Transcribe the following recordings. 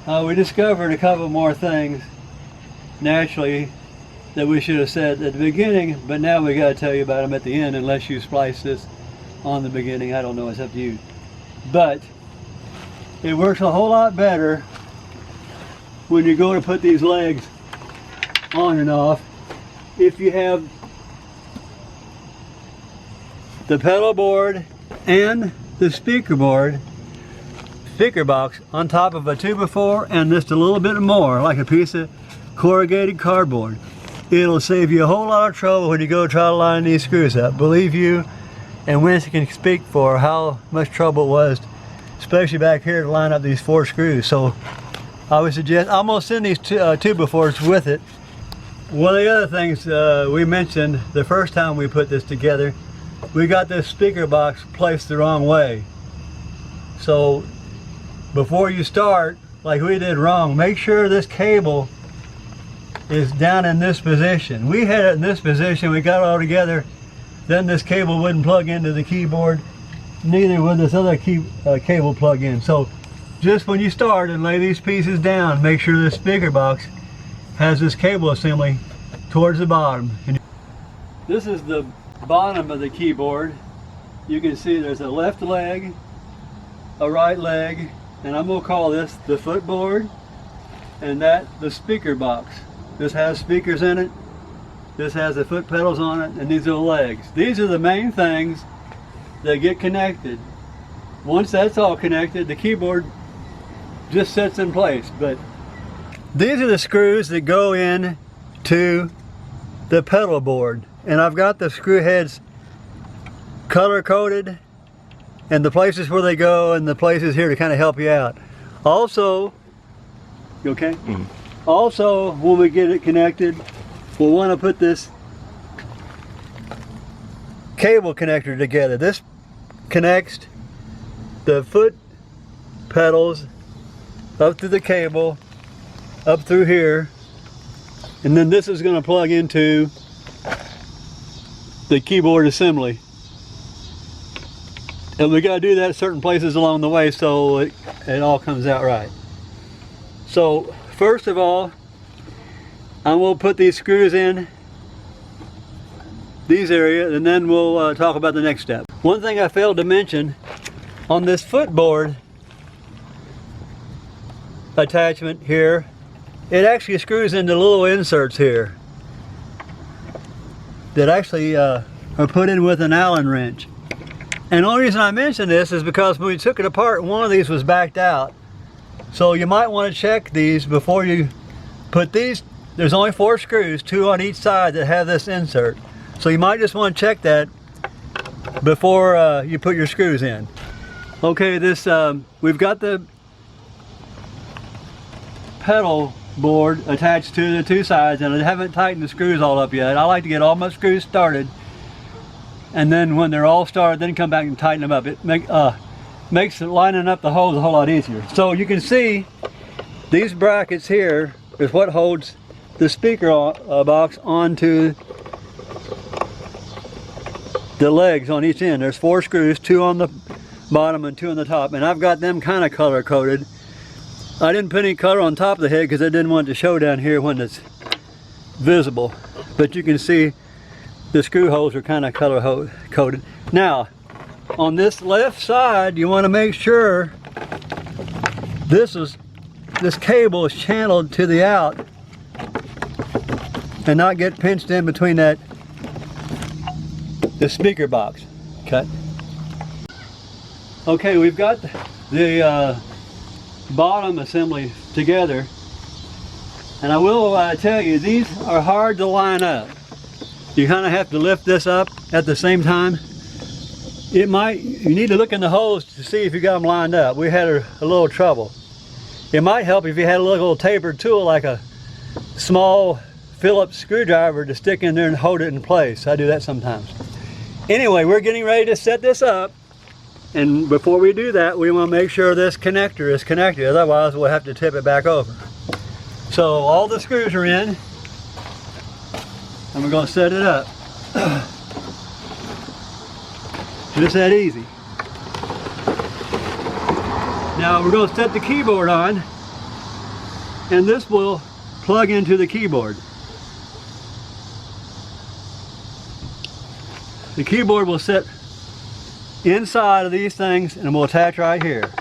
We discovered a couple more things naturally that we should have said at the beginning, but now we got to tell you about them at the end unless you splice this on the beginning. I don't know, it's up to you. But it works a whole lot better when you go to put these legs on and off if you have the pedal board and the speaker box on top of a 2x4 and just a little bit more, like a piece of corrugated cardboard. It'll save you a whole lot of trouble when you go try to line these screws up. Believe you, and Winston can speak for how much trouble it was, especially back here, to line up these 4 screws. So I would suggest, I'm going to send these 2x4s with it. One of the other things we mentioned the first time we put this together, we got this speaker box placed the wrong way. So before you start, like we did wrong, make sure this cable is down in this position. We had it in this position, we got it all together, then this cable wouldn't plug into the keyboard, neither would this other cable plug in. So just when you start and lay these pieces down, make sure this speaker box has this cable assembly towards the bottom. This is the bottom of the keyboard. You can see there's a left leg, a right leg, and I'm going to call this the footboard, and that the speaker box. This has speakers in it, this has the foot pedals on it, and these are the legs. These are the main things that get connected. Once that's all connected, the keyboard just sits in place. But these are the screws that go in to the pedal board, and I've got the screw heads color coded and the places where they go and the places here to kind of help you out. Also, you okay? Mm-hmm. Also, when we get it connected, we'll want to put this cable connector together. This connects the foot pedals up through the cable, up through here, and then this is going to plug into the keyboard assembly. And we got to do that at certain places along the way so it all comes out right. So first of all, I'm going to put these screws in these areas, and then we'll talk about the next step. One thing I failed to mention, on this footboard attachment here, it actually screws into little inserts here that actually are put in with an Allen wrench. And the only reason I mention this is because when we took it apart, one of these was backed out. So you might want to check these before you put these. There's only 4 screws, 2 on each side, that have this insert. So you might just want to check that before you put your screws in. Okay, this we've got the pedal board attached to the 2 sides, and I haven't tightened the screws all up yet. I like to get all my screws started, and then when they're all started, then come back and tighten them up. It makes lining up the holes a whole lot easier. So you can see these brackets here is what holds the speaker box onto the legs on each end. There's 4 screws, 2 on the bottom and 2 on the top, and I've got them kind of color coded. I didn't put any color on top of the head because I didn't want it to show down here when it's visible, but you can see the screw holes are kind of color coded. Now on this left side, you want to make sure this cable is channeled to the out and not get pinched in between the speaker box. Okay, we've got the bottom assembly together, and I will tell you, these are hard to line up. You kind of have to lift this up at the same time. You need to look in the holes to see if you got them lined up. We had a little trouble. It might help if you had a little tapered tool, like a small Phillips screwdriver, to stick in there and hold it in place. I do that sometimes. Anyway, we're getting ready to set this up, and before we do that, we want to make sure this connector is connected, otherwise we'll have to tip it back over. So all the screws are in, and we're going to set it up. Just that easy. Now we're going to set the keyboard on. and this will plug into the keyboard. The keyboard will sit inside of these things and will attach right here.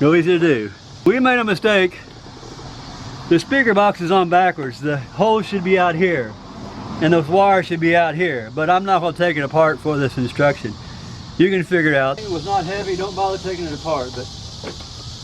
Real easy to do. We made a mistake. The speaker box is on backwards. The hole should be out here and the wire should be out here, but I'm not going to take it apart for this instruction. You can figure it out. It was not heavy, don't bother taking it apart, but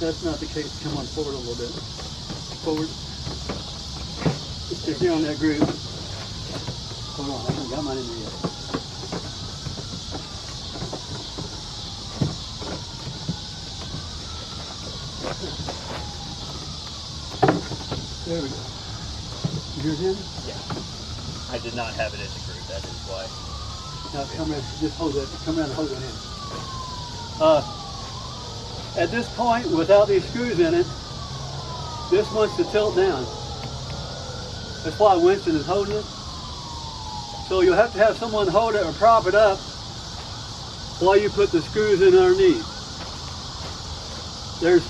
that's not the case. Come on forward a little bit. Forward. Just here on that groove. Hold on, I haven't got mine in there yet. There we go. Yours in? Yeah. I did not have it in the groove, that is why. Now come around, just hold that, come around and hold it in. At this point, without these screws in it, this wants to tilt down. That's why Winston is holding it. So you'll have to have someone hold it or prop it up while you put the screws in underneath. There's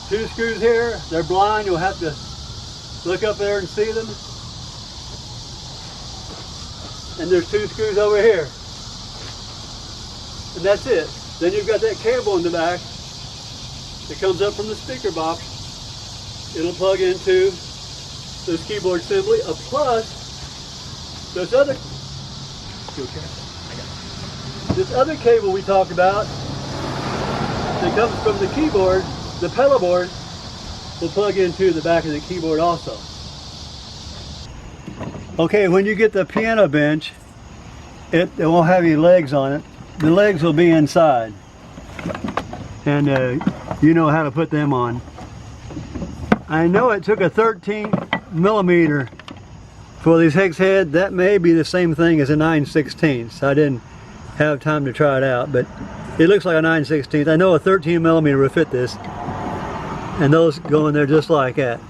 2 screws here, they're blind, you'll have to look up there and see them. And there's 2 screws over here. And that's it. Then you've got that cable in the back that comes up from the speaker box. It'll plug into this keyboard assembly, plus this other, this other cable we talked about that comes from the keyboard, the pedal board, will plug into the back of the keyboard also. Okay, when you get the piano bench, it won't have any legs on it. The legs will be inside, and you know how to put them on. I know it took a 13mm for these hex head. That may be the same thing as a 9/16. I didn't have time to try it out, but it looks like a 9/16. I know a 13mm will fit this, and those go in there just like that.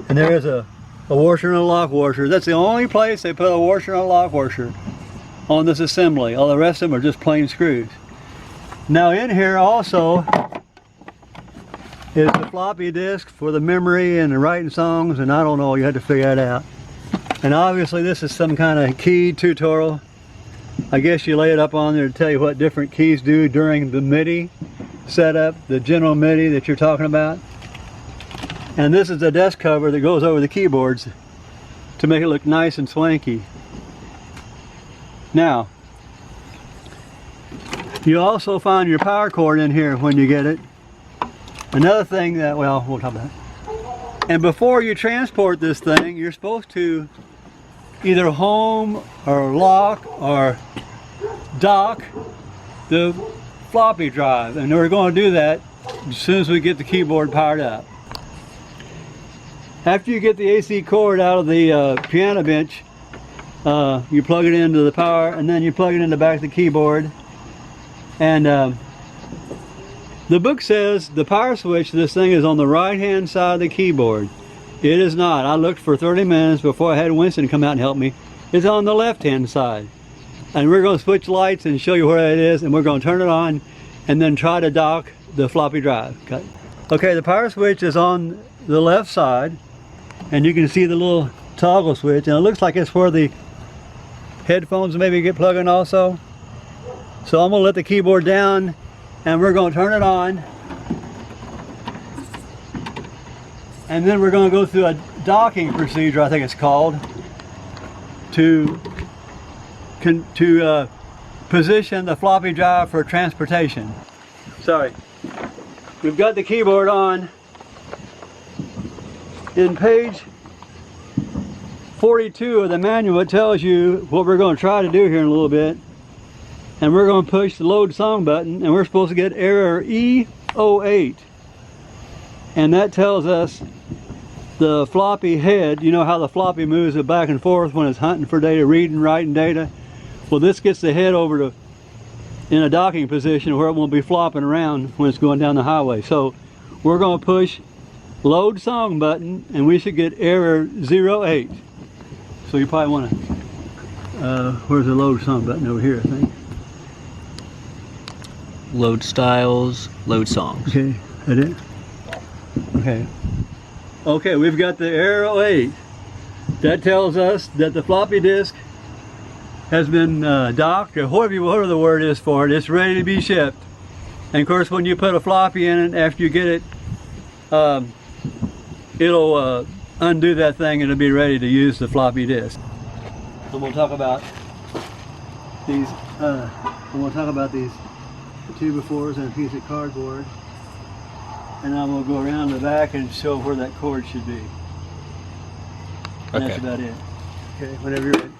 And there is a washer and a lock washer. That's the only place they put a washer and a lock washer on this assembly. All the rest of them are just plain screws. Now in here also is the floppy disk for the memory and the writing songs, and I don't know, you have to figure that out. And obviously this is some kind of key tutorial. I guess you lay it up on there to tell you what different keys do during the MIDI setup, the general MIDI that you're talking about. And this is the desk cover that goes over the keyboards to make it look nice and swanky. Now, you also find your power cord in here when you get it. Another thing that, well, we'll talk about. And before you transport this thing, you're supposed to either home or lock or dock the floppy drive. And we're going to do that as soon as we get the keyboard powered up. After you get the AC cord out of the piano bench, you plug it into the power, and then you plug it in the back of the keyboard. And the book says the power switch to this thing is on the right hand side of the keyboard. It is not. I looked for 30 minutes before I had Winston come out and help me. It's on the left hand side. And we're going to switch lights and show you where it is, and we're going to turn it on and then try to dock the floppy drive. Okay, the power switch is on the left side, and you can see the little toggle switch, and it looks like it's where the headphones maybe get plugged in also. So I'm going to let the keyboard down, and we're going to turn it on, and then we're going to go through a docking procedure, I think it's called, to position the floppy drive for transportation. Sorry. We've got the keyboard on. In page 42 of the manual, it tells you what we're going to try to do here in a little bit. And we're going to push the load song button, and we're supposed to get error E08. And that tells us the floppy head, you know how the floppy moves it back and forth when it's hunting for data, reading, writing data. Well, this gets the head over to in a docking position where it won't be flopping around when it's going down the highway. So we're going to push load song button, and we should get error 08. So you probably want to, where's the load song button? Over here, I think. load styles, load songs. Okay, that it? Okay. Okay, we've got the Arrow 8. That tells us that the floppy disk has been docked, or whatever the word is for it. It's ready to be shipped. And of course, when you put a floppy in it, after you get it, it'll undo that thing and it'll be ready to use the floppy disk. I'm going to talk about these. I'm going to talk about these 2x4s and a piece of cardboard, and I'm going to go around the back and show where that cord should be. And Okay. that's about it. Okay, whenever you're ready.